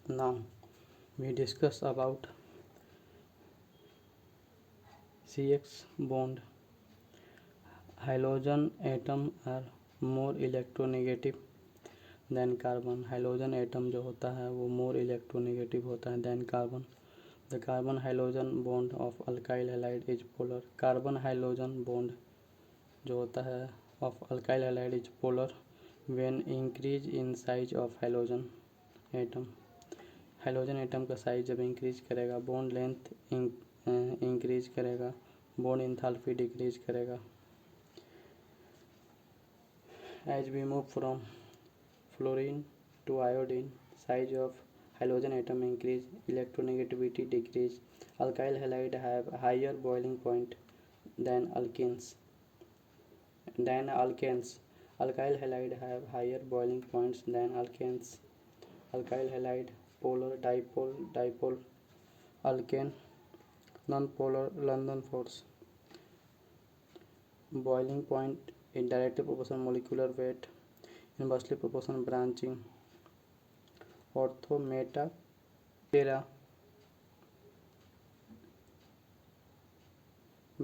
Now we discuss about CX bond. Halogen atom are more electronegative than carbon. Halogen atom जो होता है वो more electronegative होता है than carbon. The carbon halogen bond of alkyl halide is polar. Carbon halogen bond जो होता है of alkyl halide is polar when increase in size of halogen atom. Halogen atom का साइज जब increase करेगा, bond length increase करेगा, bond enthalpy decrease करेगा। As we move from fluorine to iodine, size of halogen atom increase, electronegativity decrease. Alkyl halide have higher boiling point than alkenes. Alkyl halide have higher boiling points than alkenes. Alkyl halide polar dipole dipole. Alkane non-polar London force. Boiling point in directly proportional molecular weight. Inversely proportional branching. Ortho meta para.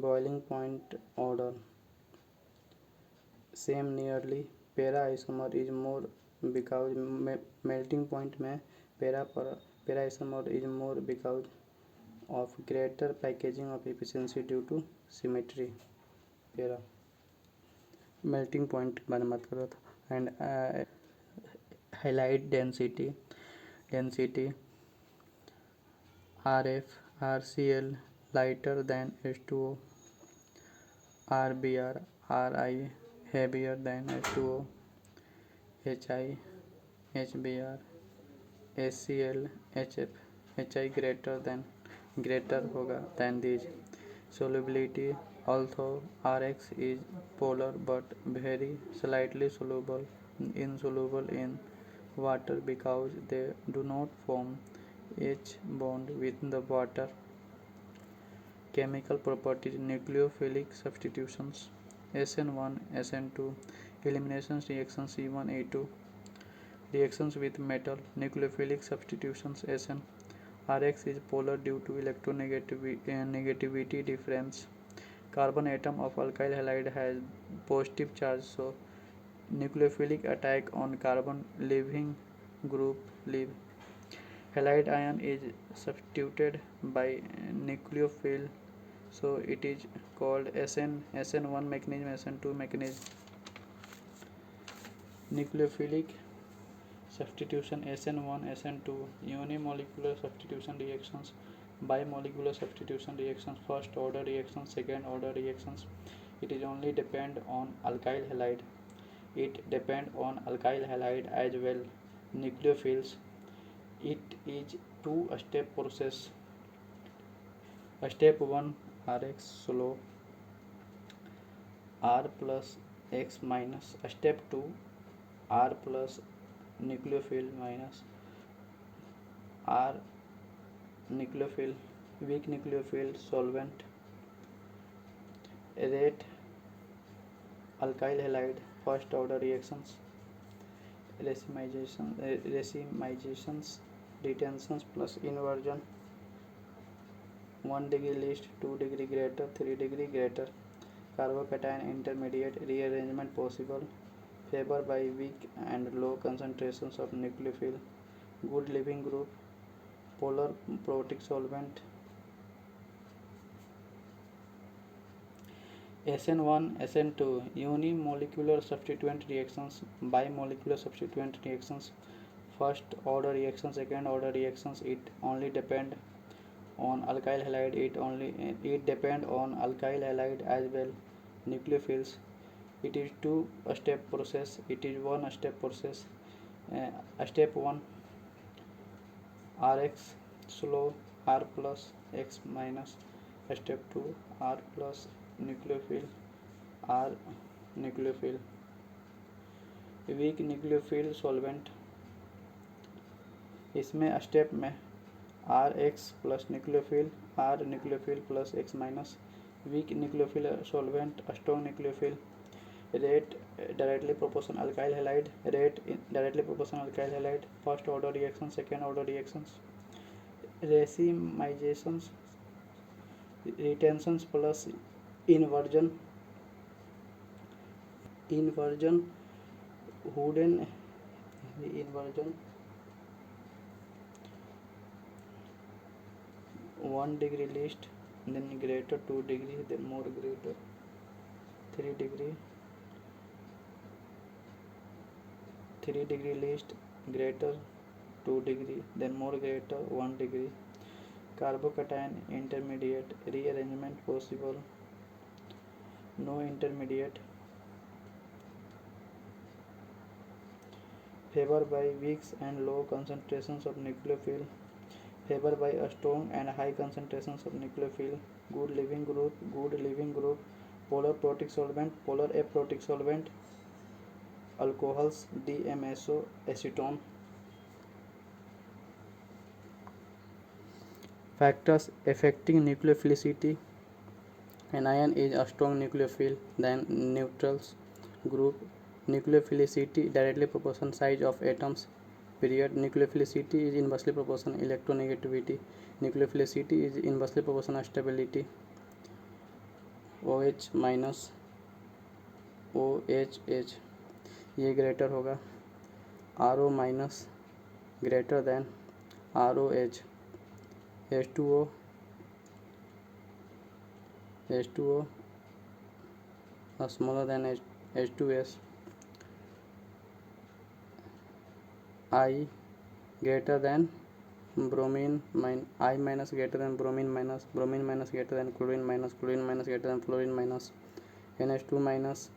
Boiling point order same nearly. Para isomer is more because melting point में para isomer is more because of greater packaging of efficiency due to symmetry. Para melting point के बारे में बात कर रहा था। And halide density Rf RCl lighter than H2O, RBr Ri heavier than H2O, Hi HBr HCl HF Hi greater होगा than these. Solubility although Rx is polar but very slightly insoluble in water because they do not form H bond with the water. Chemical properties nucleophilic substitutions SN1 SN2 elimination reactions C1A2 reactions with metal nucleophilic substitutions SN. Rx is polar due to electronegativity difference. Carbon atom of alkyl halide has positive charge, so nucleophilic attack on carbon leaving group leave. Halide ion is substituted by nucleophile, so it is called SN1 mechanism, SN2 mechanism. Nucleophilic substitution SN1 SN2 unimolecular substitution reactions, bimolecular substitution reactions, first order reactions, second order reactions. It is only depend on alkyl halide. It depend on alkyl halide as well. Nucleophiles. It is two-step process. Step 1 Rx slow R plus X minus. Step 2 R plus nucleophile minus R nucleophile. Weak nucleophile solvent. Rate alkyl halide first order reactions. Racemizations, retentions plus inversion. 1 degree least, 2 degree greater, 3 degree greater. Carbocation intermediate rearrangement possible. Favored by weak and low concentrations of nucleophile. Good leaving group. Polar protic solvent. SN1 SN2 unimolecular substituent reactions, bimolecular substituent reactions, first order reactions, second order reactions. It only depend on alkyl halide. It depend on alkyl halide as well. Nucleophiles. It is two-step process. It is one-step process. Step 1 Rx slow R plus X minus. Step 2 R plus nucleophile R nucleophile. Weak nucleophile solvent. इसमें step में R X plus nucleophile R nucleophile plus X minus. Weak nucleophile solvent strong nucleophile. rate directly proportional alkyl halide, rate directly proportional alkyl halide, first order reactions, second order reactions, racemizations, retentions plus inversion, Huden inversion, 1 degree least, then greater 2 degree, then more greater 3 degree, 3 degree least, greater 2 degree, then more greater 1 degree, carbocation intermediate, rearrangement possible, no intermediate, favor by weak and low concentrations of nucleophile, favor by a strong and high concentrations of nucleophile, good leaving group, polar protic solvent, polar aprotic solvent, alcohols, DMSO, acetone. Factors affecting nucleophilicity. Anion is a strong nucleophile than neutrals group. Nucleophilicity directly proportional size of atoms. Period. Nucleophilicity is inversely proportional electronegativity. Nucleophilicity is inversely proportional stability. OH minus OHH ये greater होगा. RO minus greater than ROH. H2O smaller than H2S. I greater than bromine minus, I minus greater than bromine minus greater than chlorine minus greater than fluorine minus, NH2 minus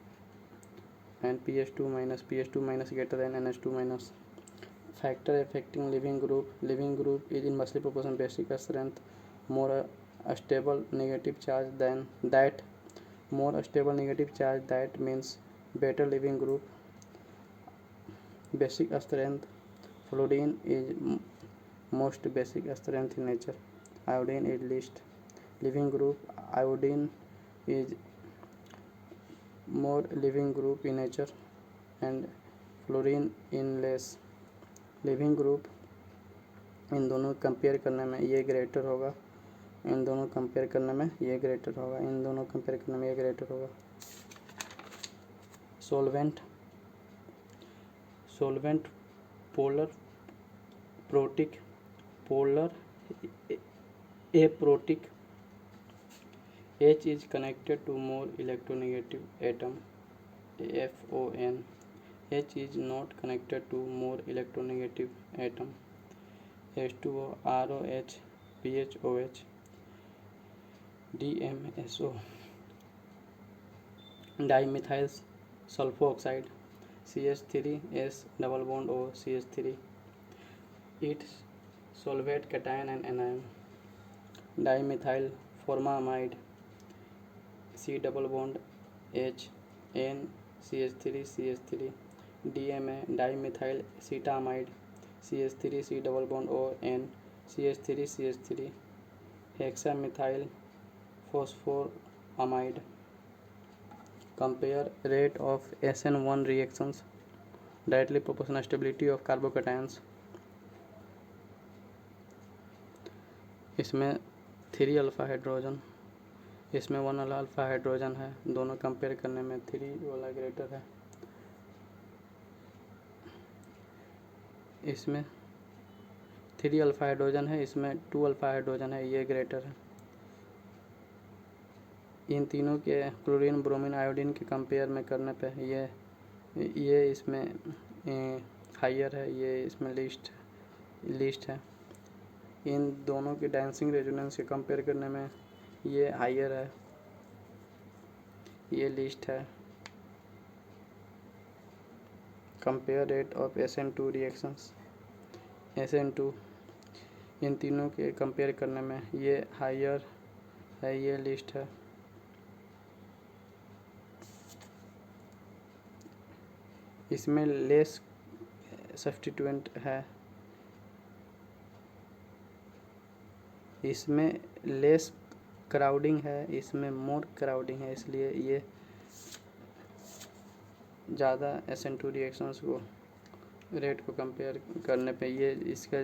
and PH2 minus greater than NH2 minus. Factor affecting living group is inversely proportional basic strength, more stable negative charge than that, that means better living group. Basic strength, fluorine is most basic strength in nature, iodine is least. Living group, iodine is more living group in nature and fluorine in less living group. इन दोनों compare करने में ये greater होगा, इन दोनों compare करने में ये greater होगा, इन दोनों कंपेयर करने में ये ग्रेटर होगा. Solvent polar protic, polar aprotic. H is connected to more electronegative atom, FON. H is not connected to more electronegative atom, H2O, ROH, PHOH, DMSO. Dimethyl sulfoxide, CH3S double bond O, CH3. It solvate cation and anion. Dimethyl formamide, C double bond H, N, CH3, DMA, dimethyl cetamide, CH3, C double bond O, N, CH3, hexamethyl phosphoramide. Compare rate of SN1 reactions, directly proportional stability of carbocations. इसमें 3 alpha hydrogen, इसमें 1 alpha hydrogen है, दोनों compare करने में 3 वाला greater है. इसमें 3 alpha hydrogen है, इसमें 2 अल्फा हाइड्रोजन है, ये ग्रेटर है. इन तीनों के क्लोरीन ब्रोमीन आयोडीन के कंपेयर में करने पे ये इसमें हायर है, ये इसमें लीस्ट है. इन दोनों के डांसिंग रेजोनेंस के कंपेयर करने में ये हायर है, ये लीस्ट है. Compare rate of SN2 reactions, SN2 इन तीनों के कंपेयर करने में ये हायर है, ये लीस्ट है. इसमें लेस सब्स्टिट्यूएंट है, इसमें लेस क्राउडिंग है, इसमें मोर क्राउडिंग है, इसलिए ये ज़्यादा SN2 रिएक्शंस को रेट को कंपेयर करने पे ये इसका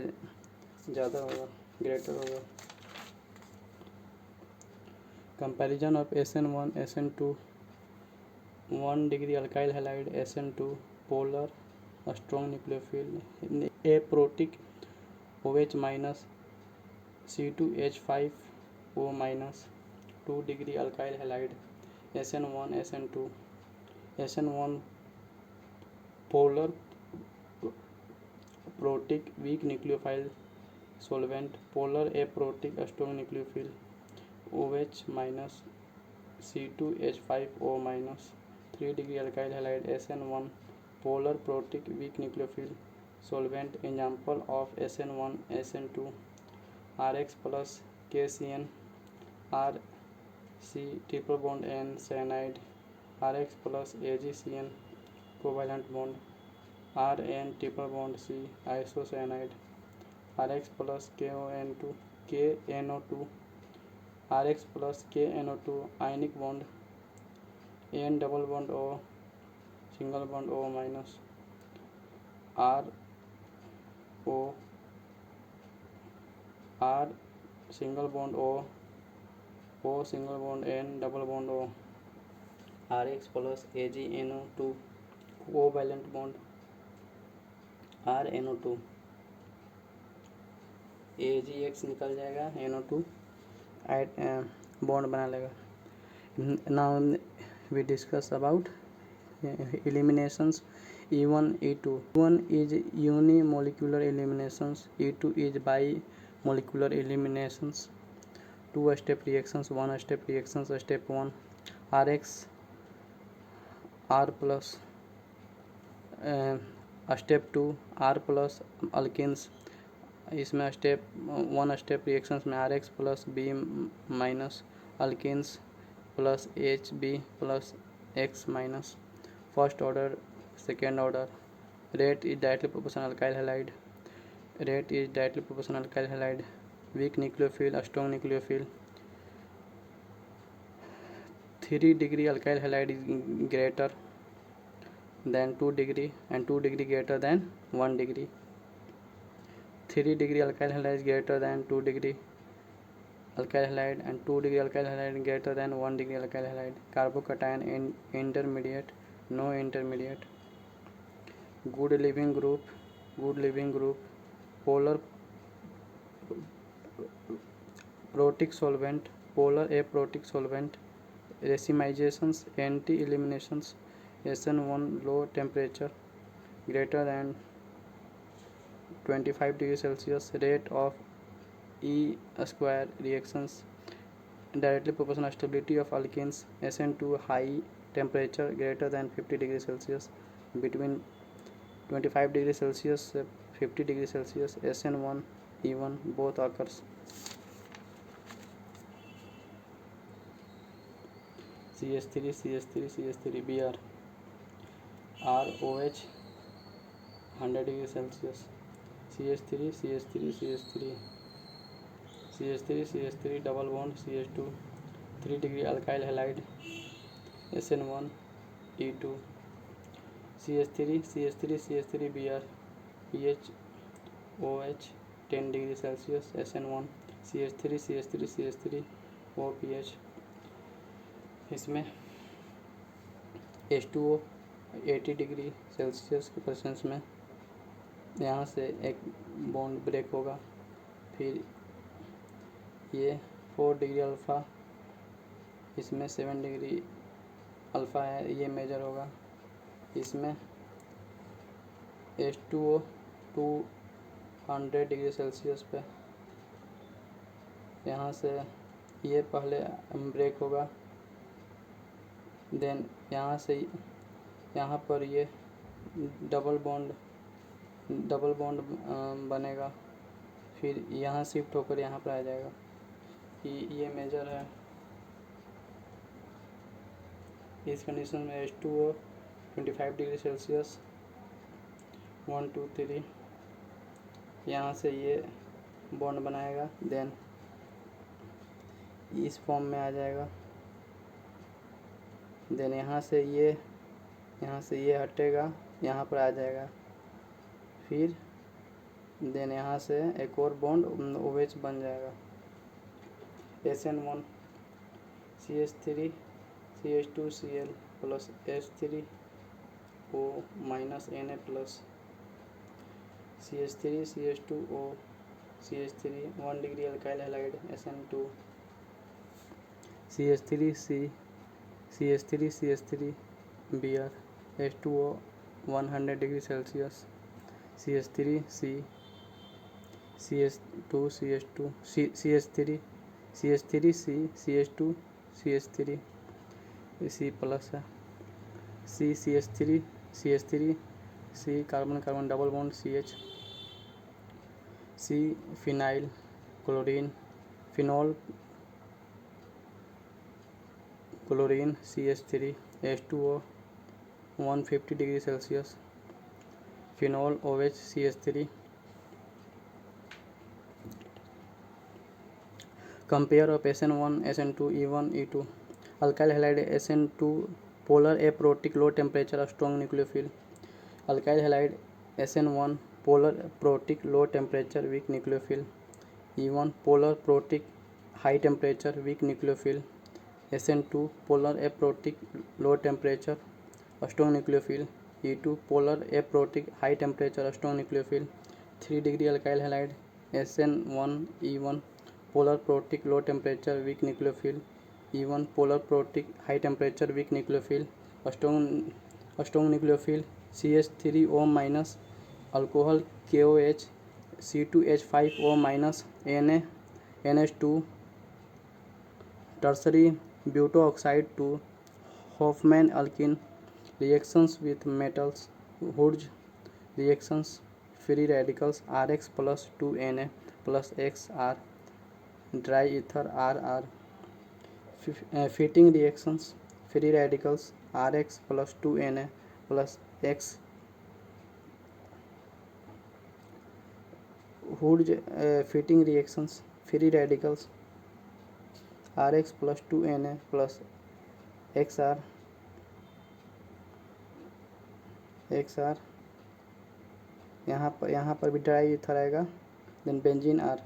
ज़्यादा होगा, ग्रेटर होगा। Comparison of SN1 SN2 1 degree alkyl halide SN2 polar strong nucleophile aprotic OH minus C2H5O minus 2 degree alkyl halide SN1 SN2 SN1 polar protic weak nucleophile solvent polar aprotic strong nucleophile OH minus C2H5O minus 3 degree alkyl halide SN1 polar protic weak nucleophile solvent. Example of SN1 SN2 RX plus KCN RC triple bond N cyanide RX plus AgCN covalent bond RN triple bond C isocyanide RX plus KON2 KNO2 RX plus KNO2 ionic bond N double bond O single bond O minus R O R single bond O O single bond N double bond O RX plus AgNO2 covalent bond RNO2 AgX निकल जाएगा NO2 bond बना लेगा. Now we discuss about eliminations E1 E2. E1 is unimolecular eliminations, E2 is bimolecular eliminations. 2 step reactions, 1 step reactions. Step 1 RX R plus step 2 R plus alkenes. इसमें step 1 step reactions में RX plus B minus alkenes plus HB plus X minus. First order second order. Rate is directly proportional alkyl halide. Rate is directly proportional alkyl halide. Weak nucleophile strong nucleophile. 3 degree alkyl halide is greater than 2 degree and 2 degree greater than 1 degree. 3 degree alkyl halide is greater than 2 degree alkyl halide and 2 degree alkyl halide greater than 1 degree alkyl halide. Carbocation intermediate, no intermediate. Good living group. Polar protic solvent, polar aprotic solvent. Racemizations, anti-eliminations. SN1 low temperature greater than 25 degrees Celsius. Rate of E square reactions directly proportional. Stability of alkenes. SN2 high temperature greater than 50 degrees Celsius. Between 25 degrees Celsius 50 degrees Celsius. SN1 E1 both occurs. CH3 Br ROH 100 degrees Celsius. CH3 double bond CH2 3 degree alkyl halide SN1 E2. CH3 Br pH OH 10 degrees Celsius SN1 CH3 O pH. इसमें H2O 80 degree Celsius के presence में यहाँ से एक bond break होगा. फिर ये 4 degree alpha, इसमें 7 डिग्री अल्फ़ा है, ये मेजर होगा. इसमें H2O 200 डिग्री सेल्सियस पे यहाँ से ये पहले ब्रेक होगा. देन यहाँ से यहाँ पर ये डबल बॉन्ड बनेगा. फिर यहाँ शिफ्ट होकर यहाँ पर आ जाएगा. ये मेजर है. इस कंडीशन में H2O 25 डिग्री सेल्सियस 1 2 3 यहाँ से ये बॉन्ड बनाएगा. देन इस फॉर्म में आ जाएगा. देन यहाँ से ये यहाँ से ये हटेगा, यहाँ पर आ जाएगा। फिर देन यहाँ से एक और बॉन्ड OH बन जाएगा। SN1 CH3 CH2Cl plus H3O minus Na plus CH3 CH2O CH3 1 degree alkyl halide SN2 CH3 CH3 Br H2O 100 degree Celsius CH3 CH2 CH3 CH2 CH3 C plus है CH3 C carbon carbon double bond CH C phenyl chlorine CH3 H2O 150 degree Celsius phenol OH CH3। Compare of SN1 SN2 E1 E2 alkyl halide SN2 polar aprotic low temperature strong nucleophile alkyl halide SN1 polar protic low temperature weak nucleophile E1 polar protic high temperature weak nucleophile SN2 polar aprotic low temperature strong nucleophile E2 polar aprotic high temperature strong nucleophile 3 degree alkyl halide SN1 E1 polar protic low temperature weak nucleophile E1 polar protic high temperature weak nucleophile strong nucleophile CH3O minus alcohol KOH C2H5O minus NH2 tertiary butoxide to Hofmann alkyne reactions with metals Wurtz reactions free radicals Rx plus 2Na plus XR dry ether RR fitting reactions free radicals Rx plus 2Na plus X Wurtz fitting reactions free radicals Rx plus 2Na plus XR यहाँ पर भी dry ether आएगा then benzene R